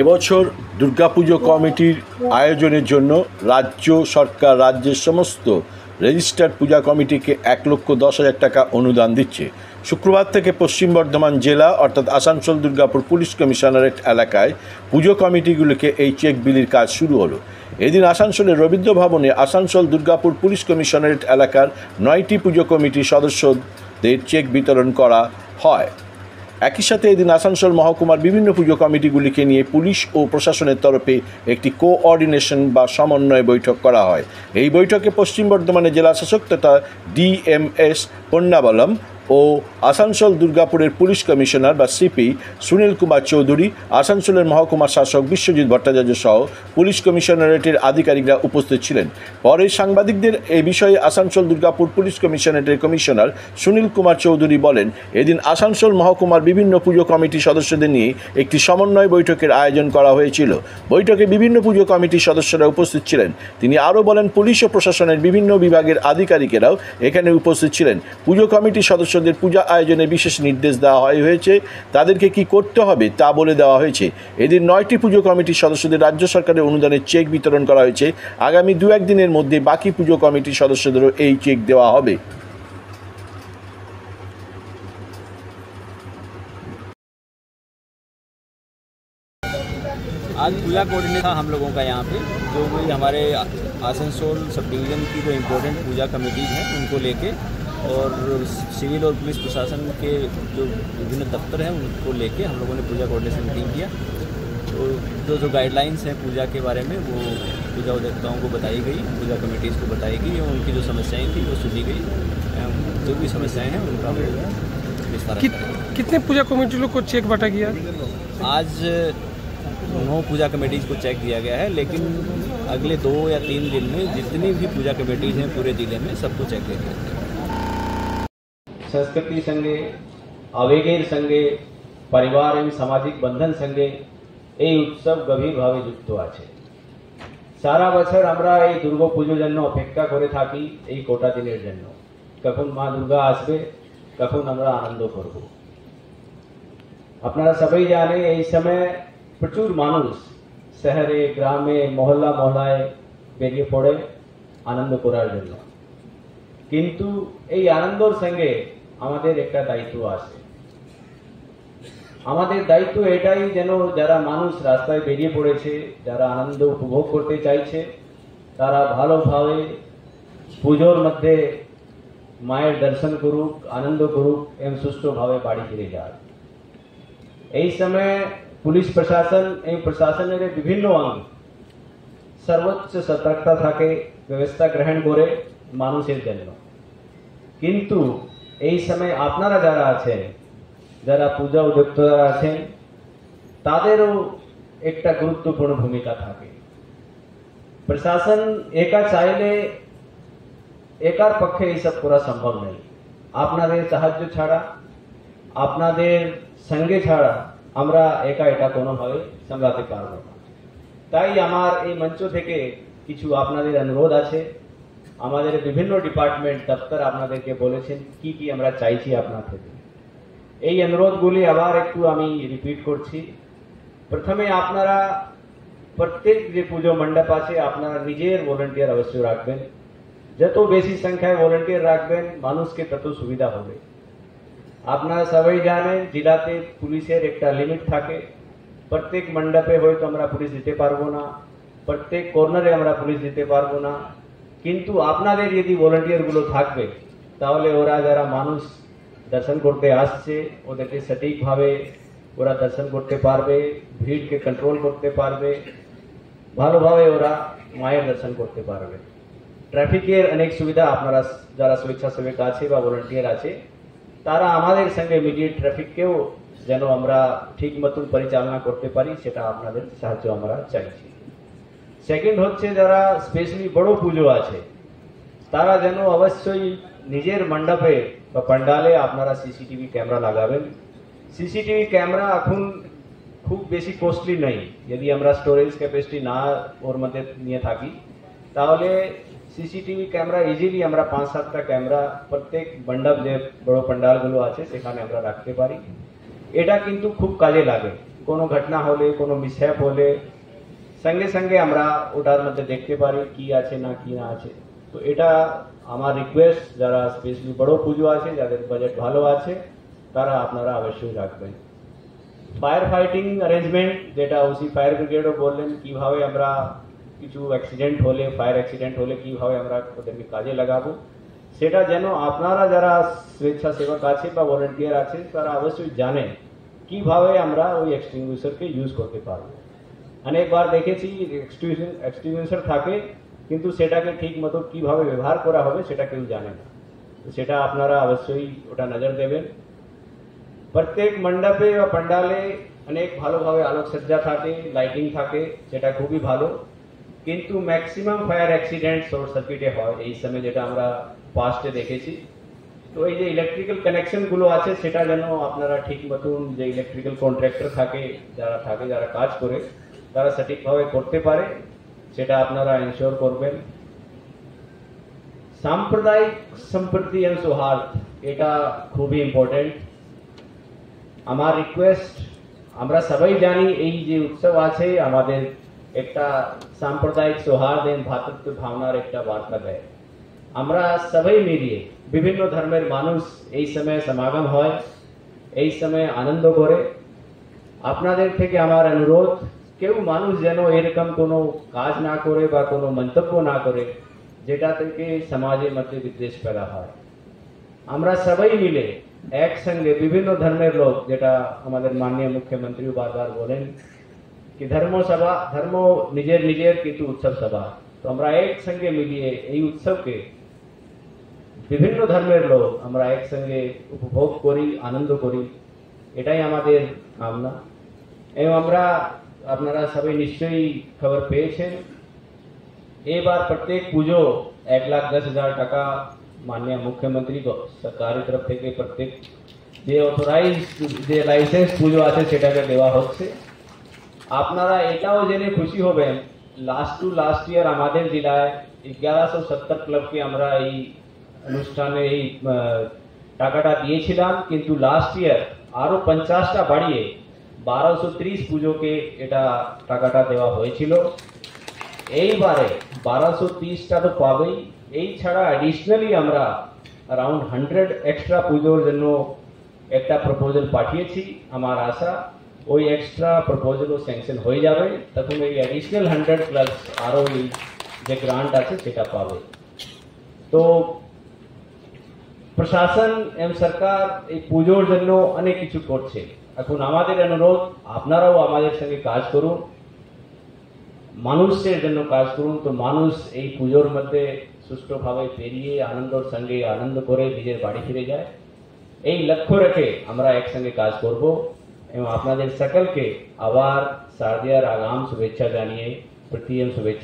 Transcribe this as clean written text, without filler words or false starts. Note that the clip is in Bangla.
এবছর দুর্গাপুজো কমিটির আয়োজনের জন্য রাজ্য সরকার রাজ্যের সমস্ত রেজিস্টার্ড পূজা কমিটিকে 1,10,000 টাকা অনুদান দিচ্ছে। শুক্রবার থেকে পশ্চিম বর্ধমান জেলা অর্থাৎ আসানসোল দুর্গাপুর পুলিশ কমিশনারেট এলাকায় পুজো কমিটিগুলিকে এই চেক বিলির কাজ শুরু হলো। এদিন আসানসোলের রবীন্দ্র ভবনে আসানসোল দুর্গাপুর পুলিশ কমিশনারেট এলাকার 9টি পুজো কমিটির সদস্যদের চেক বিতরণ করা হয়। একই সাথে এদিন আসানসোল মহকুমার বিভিন্ন পুজো কমিটিগুলিকে নিয়ে পুলিশ ও প্রশাসনের তরফে একটি কোঅর্ডিনেশন বা সমন্বয় বৈঠক করা হয়। এই বৈঠকে পশ্চিম বর্ধমানের জেলা শাসক তথা ডিএমএস পন্নাবলম ও আসানসোল দুর্গাপুরের পুলিশ কমিশনার বা সিপি সুনীল কুমার চৌধুরী, আসানসোলের মহকুমা শাসক বিশ্বজিৎ ভট্টাচার্য সহ পুলিশ কমিশনারেটের আধিকারিকরা উপস্থিত ছিলেন। পরে সাংবাদিকদের এই বিষয়ে আসানসোল দুর্গাপুর পুলিশ কমিশনারেটের কমিশনার সুনীল কুমার চৌধুরী বলেন, এদিন আসানসোল মহকুমার বিভিন্ন পুজো কমিটির সদস্যদের নিয়ে একটি সমন্বয় বৈঠকের আয়োজন করা হয়েছিল। বৈঠকে বিভিন্ন পুজো কমিটির সদস্যরা উপস্থিত ছিলেন। তিনি আরও বলেন, পুলিশ ও প্রশাসনের বিভিন্ন বিভাগের আধিকারিকেরাও এখানে উপস্থিত ছিলেন। পুজো কমিটির সদস্যদের পূজা আয়োজনে বিশেষ নির্দেশ দেওয়া হয়েছে, তাদেরকে কি করতে হবে তা বলে দেওয়া হয়েছে। এদিন 9টি পুজো কমিটির সদস্যদের রাজ্য সরকারের অনুদানের চেক বিতরণ করা হয়েছে। আগামী 2-1 দিনের মধ্যে বাকি পুজো কমিটির সদস্যদেরও এই চেক দেওয়া হবে। आज पूजा कोऑर्डिनेटर था हम लोगों का यहाँ पे, जो भी हमारे आसनसोल सब डिवीज़न की जो इम्पोर्टेंट पूजा कमेटीज हैं उनको लेके और सिविल और पुलिस प्रशासन के जो विभिन्न दफ्तर हैं उनको लेके हम लोगों ने पूजा कोऑर्डिनेशन मीटिंग किया। तो जो गाइडलाइंस हैं पूजा के बारे में वो पूजा उद्योक्ताओं को बताई गई, पूजा कमेटीज़ को बताई गई और उनकी जो समस्याएँ थी वो सुनी गई। जो भी समस्याएँ हैं उनका विस्तार। कितने पूजा कमेटी लोग को चेक बांटा गया? आज 9 पूजा कमेटीज़ को चेक दिया गया है, लेकिन अगले 2 या 3 दिन में जितनी भी पूजा कमेटीज़ हैं पूरे जिले में सबको चेक दे दिया जाएगा। संस्कृति संगे आवेगेर संगे परिवार एवं सामाजिक बंधन संगे এই উৎসব গভীরভাবে যুক্ত আছে। সারা বছর আমরা এই দুর্গা পুজোর জন্য অপেক্ষা করে থাকি, এই কোটা দিনের জন্য, কখন মা দুর্গা আসবে, কখন আমরা আনন্দ করব। আপনারা সবাই জানেন এই সময় প্রচুর মানুষ শহরে গ্রামে মহল্লা মহল্লায় বেরিয়ে পড়ে আনন্দ করার জন্য, কিন্তু এই আনন্দের সঙ্গে আমাদের একটা দায়িত্ব আছে। আমাদের দায়িত্ব এটাই যেন যারা মানুষ রাস্তায় বেরিয়ে পড়েছে, যারা আনন্দ উপভোগ করতে চাইছে, তারা ভালোভাবে পুজোর মধ্যে মায়ের দর্শন করুক, আনন্দ করুক এবং সুষ্ঠুভাবে বাড়ি ফিরে যায়। এই সময় পুলিশ প্রশাসন এবং প্রশাসনের বিভিন্ন অঙ্গ সর্বোচ্চ সতর্কতা থাকে, ব্যবস্থা গ্রহণ করে মানুষের জন্য। কিন্তু এই সময় আপনারা যারা আছেন, যারা পূজা উদ্যোক্তারা আছেন, তাদেরও একটা গুরুত্বপূর্ণ ভূমিকা থাকে। প্রশাসন একা চাইলে একার পক্ষে এইসব করা সম্ভব নেই। আপনাদের সাহায্য ছাড়া, আপনাদের সঙ্গে ছাড়া আমরা একা এটা কোনোভাবে সামলাতে পারবো না। তাই আমার এই মঞ্চ থেকে কিছু আপনাদের অনুরোধ আছে। আমাদের বিভিন্ন ডিপার্টমেন্ট দপ্তর আপনাদেরকে বলেছেন কি কি আমরা চাইছি আপনার থেকে। এই অনুরোধগুলি আবার একটু আমি রিপিট করছি। প্রথমে আপনারা প্রত্যেক যে পুজো মণ্ডপ আছে আপনারা নিজের ভলেন্টিয়ার অবশ্যই রাখবেন। যত বেশি সংখ্যায় ভলেন্টিয়ার রাখবেন মানুষকে তত সুবিধা হবে। আপনারা সবাই জানেন জেলাতে পুলিশের একটা লিমিট থাকে। প্রত্যেক মণ্ডপে হয়তো আমরা পুলিশ দিতে পারবো না, প্রত্যেক কর্নারে আমরা পুলিশ দিতে পারবো না, কিন্তু আপনাদের যদি ভলেন্টিয়ারগুলো থাকবে তাহলে ওরা যারা মানুষ দর্শন করতে আসছে ওদেরকে সঠিকভাবে ওরা দর্শন করতে পারবে, ভিড়কে কন্ট্রোল করতে পারবে, ভালোভাবে ওরা মায়ের দর্শন করতে পারবে। ট্রাফিকের অনেক সুবিধা আপনারা যারা স্বেচ্ছাসেবক আছে বা ভলেন্টিয়ার আছে তারা আমাদের সঙ্গে মিলিয়ে ট্রাফিককেও যেন আমরা ঠিক মতন পরিচালনা করতে পারি, সেটা আপনাদের সাহায্য আমরা চাইছি। সেকেন্ড হচ্ছে যারা স্পেশালি বড় পুজো আছে তারা যেন অবশ্যই নিজের মণ্ডপে বা পান্ডালে আপনারা সিসিটিভি ক্যামেরা লাগাবেন। সিসিটিভি ক্যামেরা এখন খুব বেশি কস্টলি নেই। যদি আমরা স্টোরেজ ক্যাপাসিটি না ওর মধ্যে নিয়ে থাকি তাহলে সিসিটিভি ক্যামেরা ইজিলি আমরা 5-7টা ক্যামেরা প্রত্যেক মণ্ডপ যে বড় পান্ডালগুলো আছে সেখানে আমরা রাখতে পারি। এটা কিন্তু খুব কাজে লাগে। কোনো ঘটনা হলে কোনো মিসহ্যাপ হলে সঙ্গে সঙ্গে আমরা ওটার মধ্যে দেখতে পারি কি আছে না কি না আছে। তো এটা আমার রিকোয়েস্ট, যারা স্পেশালি বড় পুজো আছে, যাদের বাজেট ভালো আছে, তারা আপনারা অবশ্যই রাখবেন। ফায়ার ফাইটিং অ্যারেঞ্জমেন্ট, যেটা ওসি ফায়ার ব্রিগেডও বললেন কিভাবে আমরা কিছু অ্যাক্সিডেন্ট হলে, ফায়ার অ্যাক্সিডেন্ট হলে কিভাবে আমরা ওদেরকে কাজে লাগাবো, সেটা যেন আপনারা যারা স্বেচ্ছাসেবক আছে বা ভলেন্টিয়ার আছে তারা অবশ্যই জানেন কিভাবে আমরা ওই এক্সটিংগুইশারকে ইউজ করতে পারবো। অনেকবার দেখেছি এক্সটিংগুইশার থাকে কিন্তু সেটাকে ঠিক মতো কিভাবে ব্যবহার করা হবে সেটা কেউ জানে না। তো সেটা আপনারা অবশ্যই ওটা নজর দেবেন। প্রত্যেক মণ্ডপে বা পান্ডালে অনেক ভালোভাবে আলোকসজ্জা থাকে, লাইটিং থাকে, সেটা খুবই ভালো, কিন্তু ম্যাক্সিমাম ফায়ার অ্যাক্সিডেন্ট শর্ট সার্কিটে হয় এই সময়, যেটা আমরা পাস্টে দেখেছি। তো এই যে ইলেকট্রিক্যাল কানেকশনগুলো আছে সেটা যেন আপনারা ঠিক মতন, যে ইলেকট্রিক্যাল কন্ট্রাক্টর যারা কাজ করে তারা সঠিকভাবে করতে পারে, সেটা আপনারা এনশিওর করবেন। সাম্প্রদায়িক সম্প্রীতি এবং সৌহার্দ, এটা খুবই ইম্পর্টেন্ট। আমার রিকোয়েস্ট, আমরা সবাই জানি এই যে উৎসব আছে আমাদের একটা সাম্প্রদায়িক সৌহার্দ এবং ভ্রাতৃত্ব ভাবনার একটা বার্তা দেয়। আমরা সবাই মিলিয়ে বিভিন্ন ধর্মের মানুষ এই সময় সমাগম হয়, এই সময় আনন্দ করে। আপনাদের থেকে আমার অনুরোধ, কেউ মানুষ যেন এরকম কোনো কাজ না করে বা কোনো মন্তব্য না করে যেটা থেকে সমাজের মধ্যে বিদ্বেষ পেদা হয়। আমরা সবাই মিলে একসঙ্গে বিভিন্ন ধর্মের লোক, যেটা আমাদের মাননীয় মুখ্যমন্ত্রী বারবার বলেন कि धर्म निजेर निजेर किन्तु उत्सव सभा। तो আমরা একসঙ্গে মিলিয়ে এই উৎসবকে বিভিন্ন ধর্মের লোক আমরা একসঙ্গে উপভোগ করি, আনন্দ করি, এটাই আমাদের কামনা। এবং আপনারা সবাই নিশ্চয়ই খবর পেয়েছেন, এবার প্রত্যেক পুজো 1,10,000 টাকা মাননীয় মুখ্যমন্ত্রী সরকারের তরফ থেকে প্রত্যেক যে অথরাইজ যে লাইসেন্স পুজো আছে সেটাকে দেওয়া হচ্ছে। আপনারা এটাও জেনে খুশি হবেন, লাস্ট ইয়ার আমাদের জেলায় 1170 ক্লাবকে আমরা এই অনুষ্ঠানে এই টাকাটা দিয়েছিলাম, কিন্তু লাস্ট ইয়ার আরো 50টা বাড়িয়ে 1230 পুজোকে এটা টাকাটা দেওয়া হয়েছিল। এইবারে 1230টা তো পাবেই, এই ছাড়া অ্যাডিশনালি আমরা अराउंड 100 এক্সট্রা পুজোর জন্য একটা প্রপোজাল পাঠিয়েছি। আমার আশা ওই এক্সট্রা প্রপোজালও স্যাংশন হয়ে যাবে, তখন এই অ্যাডিশনাল 100 প্লাস আরও যে গ্রান্ট আছে সেটা পাবে। তো প্রশাসন এবং সরকার এই পুজোর জন্য অনেক কিছু করছে। এখন আমাদের অনুরোধ, আপনারাও আমাদের সঙ্গে কাজ করুন, মানুষের জন্য কাজ করুন, তো মানুষ এই পুজোর মধ্যে সুষ্ঠুভাবে পেরিয়ে আনন্দের সঙ্গে আনন্দ করে নিজের বাড়ি ফিরে যায়। এই লক্ষ্য রেখে আমরা একসঙ্গে কাজ করব এবং আপনাদের সকলকে আবার শারদীয়ার আগাম শুভেচ্ছা জানিয়ে প্রীতি এবং শুভেচ্ছা